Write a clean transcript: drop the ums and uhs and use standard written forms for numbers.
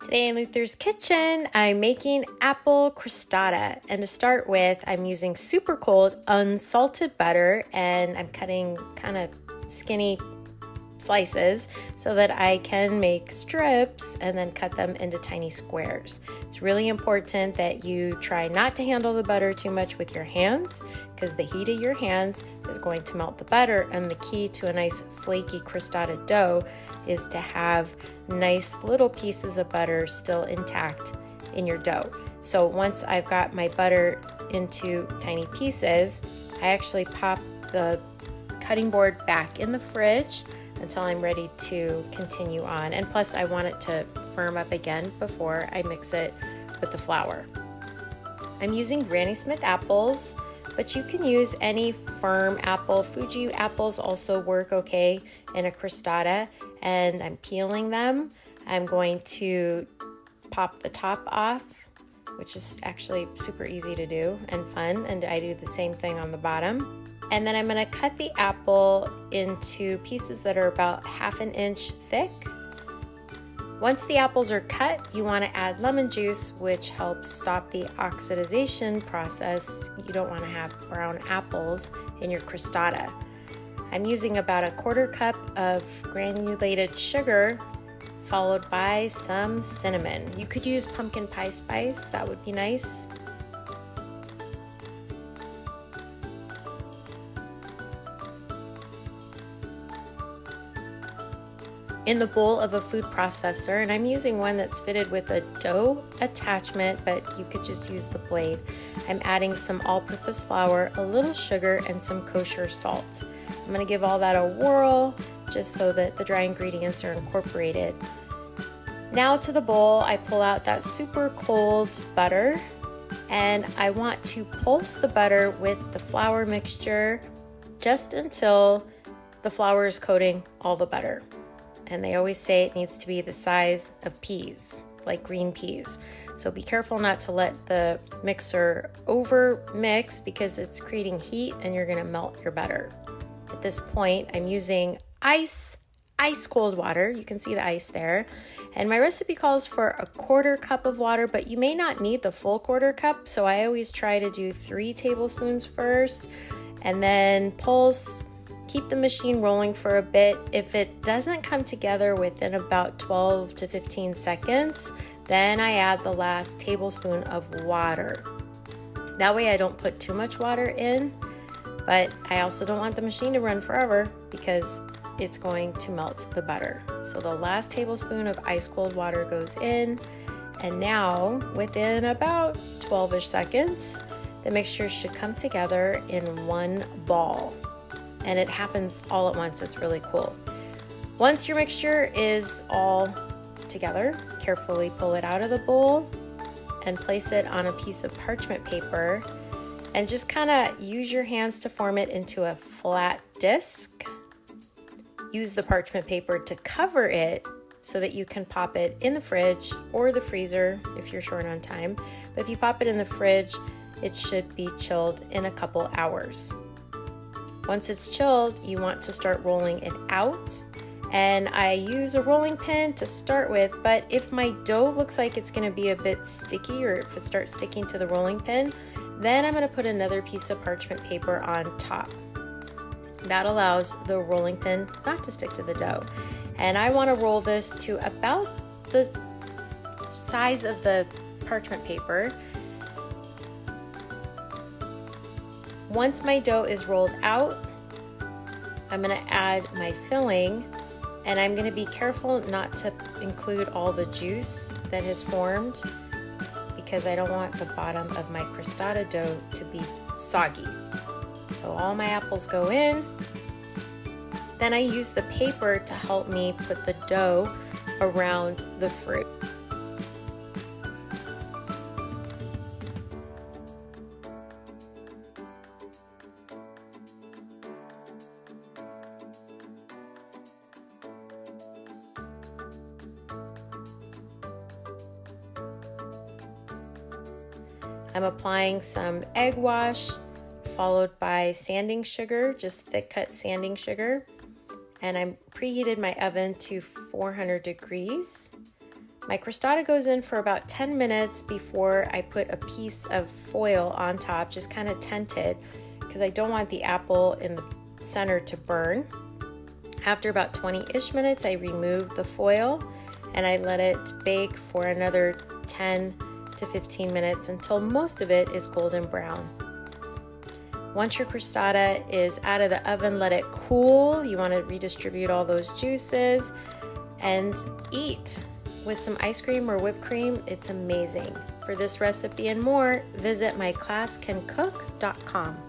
Today in Luther's Kitchen, I'm making apple crostata. And to start with, I'm using super cold unsalted butter, and I'm cutting kind of skinny slices so that I can make strips and then cut them into tiny squares. It's really important that you try not to handle the butter too much with your hands, because the heat of your hands is going to melt the butter, and the key to a nice flaky crostata dough is to have nice little pieces of butter still intact in your dough. So once I've got my butter into tiny pieces, I actually pop the cutting board back in the fridge until I'm ready to continue on. And plus I want it to firm up again before I mix it with the flour. I'm using Granny Smith apples, but you can use any firm apple. Fuji apples also work okay in a crostata, and I'm peeling them. I'm going to pop the top off, which is actually super easy to do and fun, and I do the same thing on the bottom. And then I'm going to cut the apple into pieces that are about 1/2 inch thick. Once the apples are cut, you want to add lemon juice, which helps stop the oxidization process. You don't want to have brown apples in your crostata. I'm using about 1/4 cup of granulated sugar, followed by some cinnamon. You could use pumpkin pie spice, that would be nice. In the bowl of a food processor, and I'm using one that's fitted with a dough attachment, but you could just use the blade. I'm adding some all-purpose flour, a little sugar, and some kosher salt. I'm gonna give all that a whirl just so that the dry ingredients are incorporated. Now to the bowl, I pull out that super cold butter, and I want to pulse the butter with the flour mixture just until the flour is coating all the butter. And they always say it needs to be the size of peas, like green peas. So be careful not to let the mixer over mix, because it's creating heat and you're gonna melt your butter. At this point, I'm using ice cold water. You can see the ice there. And my recipe calls for 1/4 cup of water, but you may not need the full 1/4 cup. So I always try to do 3 tablespoons first, and then pulse. Keep the machine rolling for a bit. If it doesn't come together within about 12 to 15 seconds, then I add the last tablespoon of water. That way I don't put too much water in, but I also don't want the machine to run forever because it's going to melt the butter. So the last tablespoon of ice cold water goes in, and now within about 12-ish seconds, the mixture should come together in one ball. And it happens all at once. It's really cool. Once your mixture is all together, carefully pull it out of the bowl and place it on a piece of parchment paper, and just kind of use your hands to form it into a flat disc. Use the parchment paper to cover it so that you can pop it in the fridge or the freezer if you're short on time. But if you pop it in the fridge, it should be chilled in a couple hours. Once it's chilled, you want to start rolling it out. And I use a rolling pin to start with, but if my dough looks like it's gonna be a bit sticky, or if it starts sticking to the rolling pin, then I'm gonna put another piece of parchment paper on top. That allows the rolling pin not to stick to the dough. And I wanna roll this to about the size of the parchment paper. Once my dough is rolled out, I'm gonna add my filling, and I'm gonna be careful not to include all the juice that has formed, because I don't want the bottom of my crostata dough to be soggy. So all my apples go in. Then I use the paper to help me put the dough around the fruit. I'm applying some egg wash, followed by sanding sugar, just thick cut sanding sugar. And I'm preheated my oven to 400 degrees. My crostata goes in for about 10 minutes before I put a piece of foil on top, just kind of tented, because I don't want the apple in the center to burn. After about 20-ish minutes, I remove the foil and I let it bake for another 10 to 15 minutes until most of it is golden brown. Once your crostata is out of the oven, let it cool. You want to redistribute all those juices and eat. With some ice cream or whipped cream, it's amazing. For this recipe and more, visit myclasscancook.com.